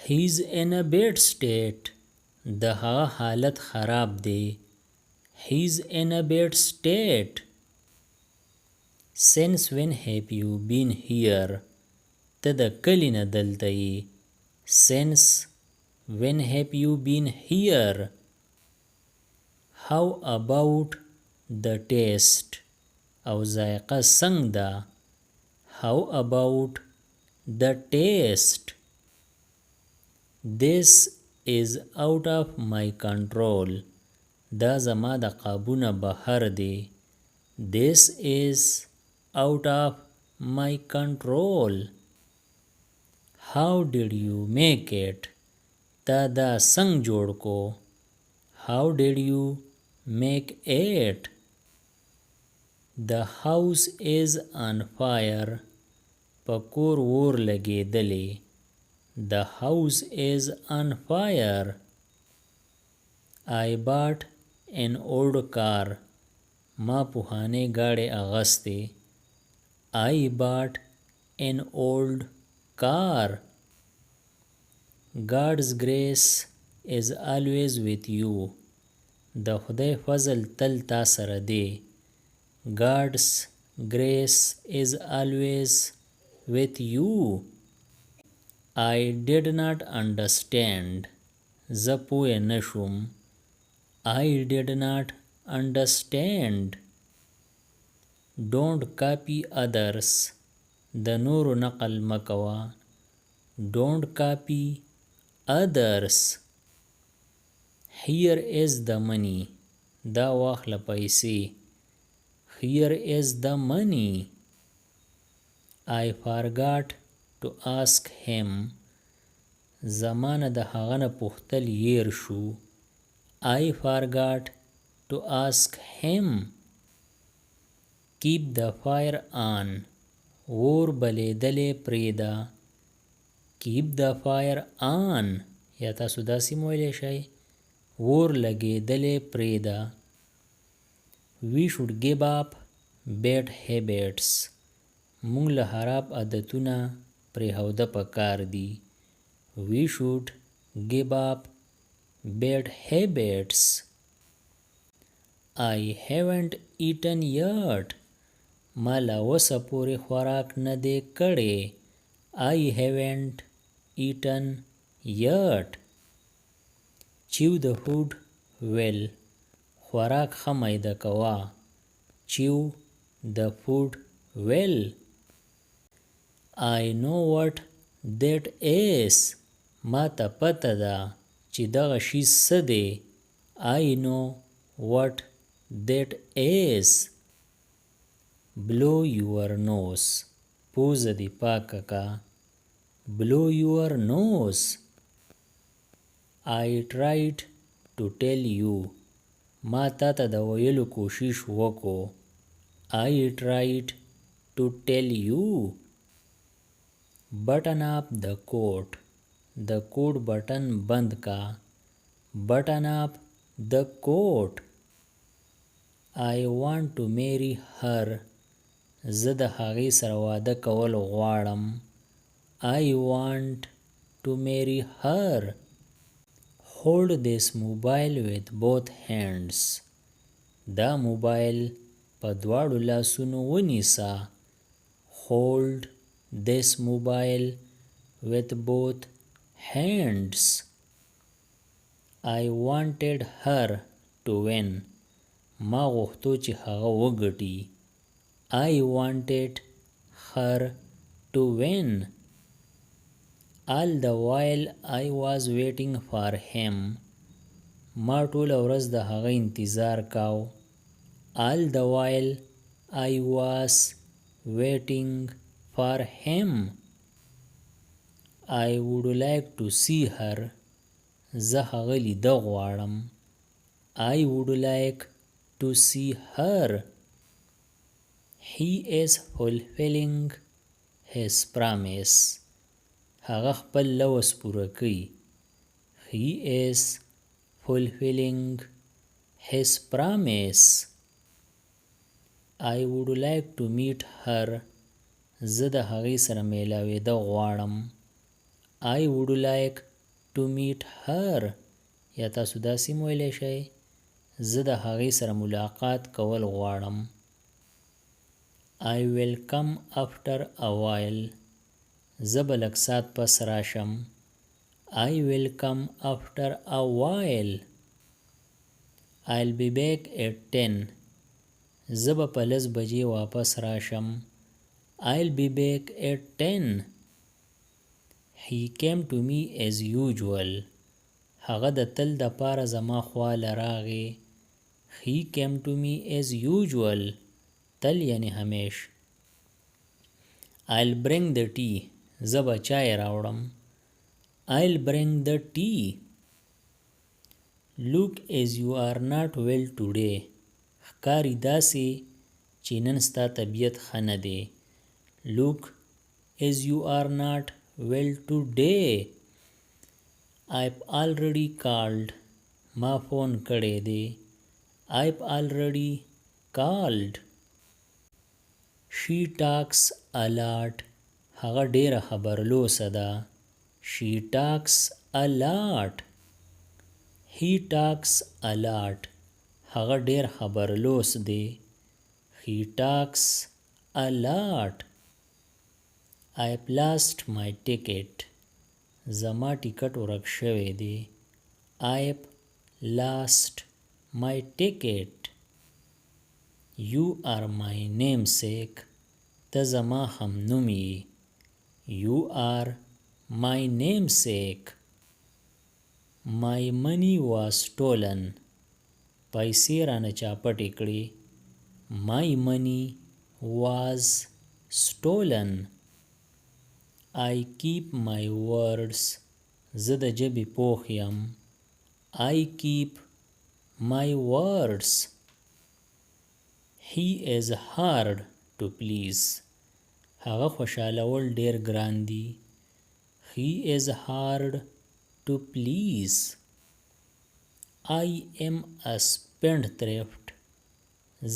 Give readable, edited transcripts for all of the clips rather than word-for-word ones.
He's in a bad state. د هغه حالت خراب دی. He's in a bad state. Since when have you been here? ته د کلی نه دلته یې. Since when have you been here? How about the taste? او ذائقه څنګه ده. How about the taste? This is out of my control. دا زما د قابو نه بهر دی. This is out of my control. How did you make it? تا دا څنګه جوړ کو. How did you make it? The house is on fire. پکور اور لګېدلی. The house is on fire. I bought an old car. ما پوهانۍ ګاډی اغستې. I bought an old car. God's grace is always with you. د خدای فضل تل تا سره دی. God's grace is always with you. I did not understand. زه پوه نشوم. I did not understand. Don't copy others. د نورو نقل مکوه. Don't copy others. Here is the money. دا واخله پیسې. Here is the money. I forgot to ask him. زمانه د هغه نه پوښتل هیر شو. I forgot to ask him. Keep the fire on. اور بلیدلې پریدا. Keep the fire on. یا تاسو داسې مویلی شئ. اور لګېدلې پریدا. We should give up bad habits. مونږ له خراب عادتونه پرېښوده پکار دي. We should give up bad habits. I haven't eaten yet. ما لا اوسه پورې خوراک نه دی کړی. I haven't eaten yet. Chew the food well. خوراک ښه میده کوه. Chew the food well. I know what that is. ما ته پته ده چې دغه شی څه دی. I know what that is. Blow your nose. پوزه دې پاکه کا. Blow your nose. I tried to tell you. ما تا ته د ویلو کوشش وکړو. I tried to tell you. Button up the coat. د کوټ بټن بند کا. Button up the coat. I want to marry her. زه د هغې سره واده کول غواړم. I want to marry her. Hold this mobile with both hands. دا موبایل په دواړو لاسونو ونیسه. Hold this mobile with both hands. I wanted her to win. ما غوښتو چې هغه وګټي. I wanted her to win. All the while I was waiting for him. ما ټوله ورځ د هغه انتظار کاو. All the while I was waiting for him. I would like to see her. زه هغه لیده غواړم. I would like to see her. He is fulfilling his promise. هغه خپل لوز پوره کوي. He is fulfilling his promise. I would like to meet her. زه د هغې سره میلاوېده غواړم. I would like to meet her. یا تاسو داسې ویلی شئ زه د هغې سره ملاقات کول غواړم. I will come after a while. زه به لږ ساعت پس راشم. I will come after a while. I'll be back at 10. زه به په 10 بجې واپس راشم. I'll be back at 10. He came to me as usual. هغه د تل د پاره زما خواله راغی. He came to me as usual. تل یعنی همیش. I'll bring the tea. زه به چای راوړم. I'll bring the tea. Look as you are not well today. ښکاري داسې چې نن ستا طبیعت ښه نه دی. Look as you are not well today. I've already called. ما فون کړی دی. I've already called. She talks a lot. هغه ډیره خبرلوسه ده. She talks a lot. He talks a lot. هغه ډیر خبرلوس دی. He talks a lot. I've lost my ticket. زما ټیکټ ورک شوی دی. I've lost my ticket. You are my namesake. ته زما هم نوم یې. You are my namesake. My money was stolen. پیسې رانه چاپټې کړې. My money was stolen. I keep my words. زه د ژبې پوخ یم. I keep my words. He is hard to please. هغه خوشحالول ډیر ګران دي. He is hard to please. I am a spendthrift.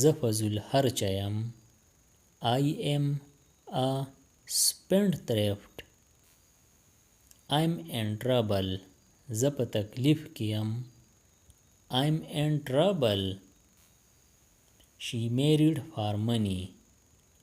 زه فضول خرچه یم. I am a spendthrift. I'm in trouble. زه په تکلیف کې یم. I'm in trouble. She married for money.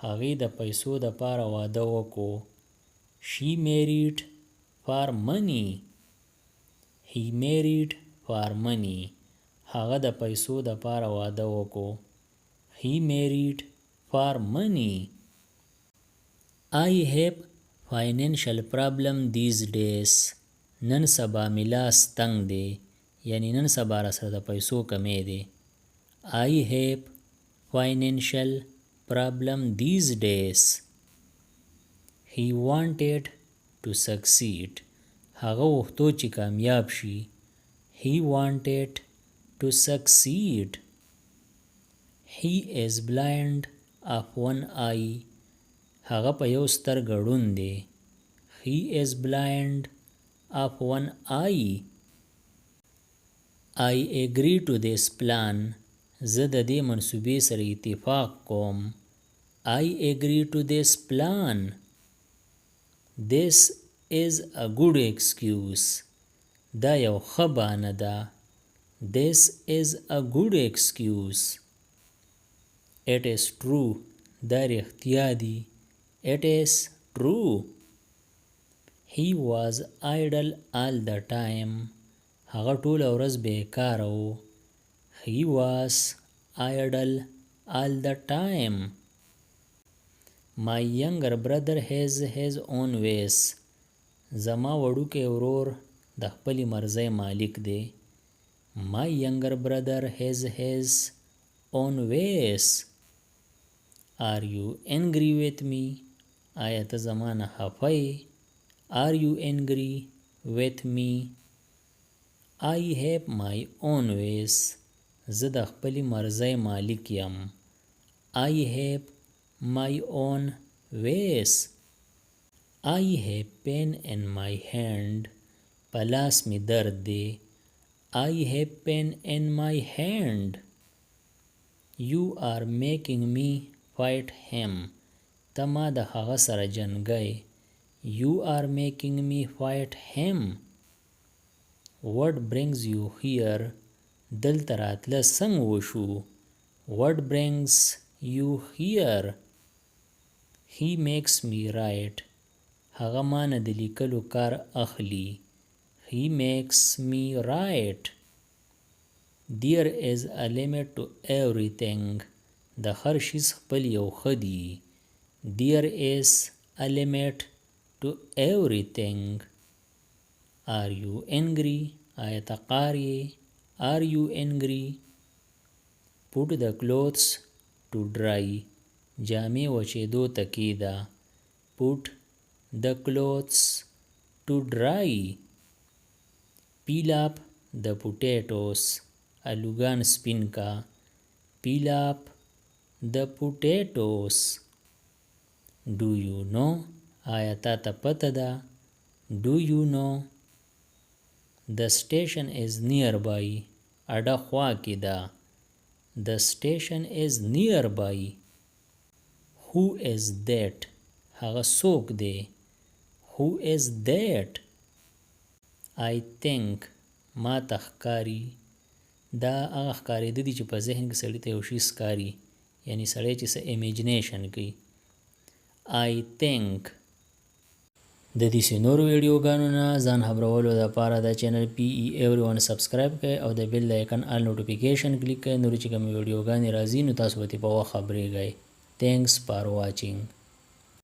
هغې د پیسو د پاره واده وکړو. She married for money. He married for money. هغه د پیسو د پاره واده وکړو. He married for money. I have financial problem these days. نن سبا میلاس تنگ دی. یعنی نن سبا را سره د پیسو کمی دی. I have financial problem these days. He wanted to succeed. هغه غوښتو چې کامیاب شي. He wanted to succeed. He is blind of one eye. هغه په یو سترګه ړوند دی. He is blind of one eye. I agree to this plan. زه د دې منصوبې سره اتفاق کوم. I agree to this plan. This is a good excuse. دا یو ښه بهانه ده. This is a good excuse. It is true. دا رښتیا دي. It is true. He was idle all the time. هغه ټوله ورځ بیکاره و. He was idle all the time. My younger brother has his own ways. زما وړوکی ورور د خپلې مرضۍ مالک دی. My younger brother has his own ways. Are you angry with me? آیا ته زما نه خفه یې؟ Are you angry with me? I have my own ways. زه د خپلې مرضۍ مالک یم. I have my own ways. I have pain in my hand. په لاس مې درد دی. I have pain in my hand. You are making me fight him. ته ما د هغه سره جنګی. You are making me fight him. what brings you here دلته راتله څنګه وشو what brings you here he makes me write هغه ما نه د لیکلو کار اخلي he makes me write there is a limit to everything د هر شي خپل یو خدي there is a limit to everything are you angry آیت قاری are you angry put the clothes to dry جامې وچېدو ته کېږده put the clothes to dry peel up the potatoes الوګان سپین کا peel up the potatoes do you know آیا تا ته پته ده do you know the station is nearby اډه خوا کې ده the station is nearby who is that هغه څوک دی who is that I think ما ته ښکاري دا هغه ښکارېده دي چې په ذهن کې سړي ته یو شي ښکاري یعنی سړی چې څه امیجنیشن کوي I think د دې نورو ویډیوګانو نه ځان خبرولو دپاره د چینل PE everyone سبسکرایب کړئ او د بیل د آیکن آل نوټیفیکیشن کلیک کړئ نورې چې کومې ویډیوګانې راځي نو تاسو به ترې په وخت خبرېږئ Thanks for watching.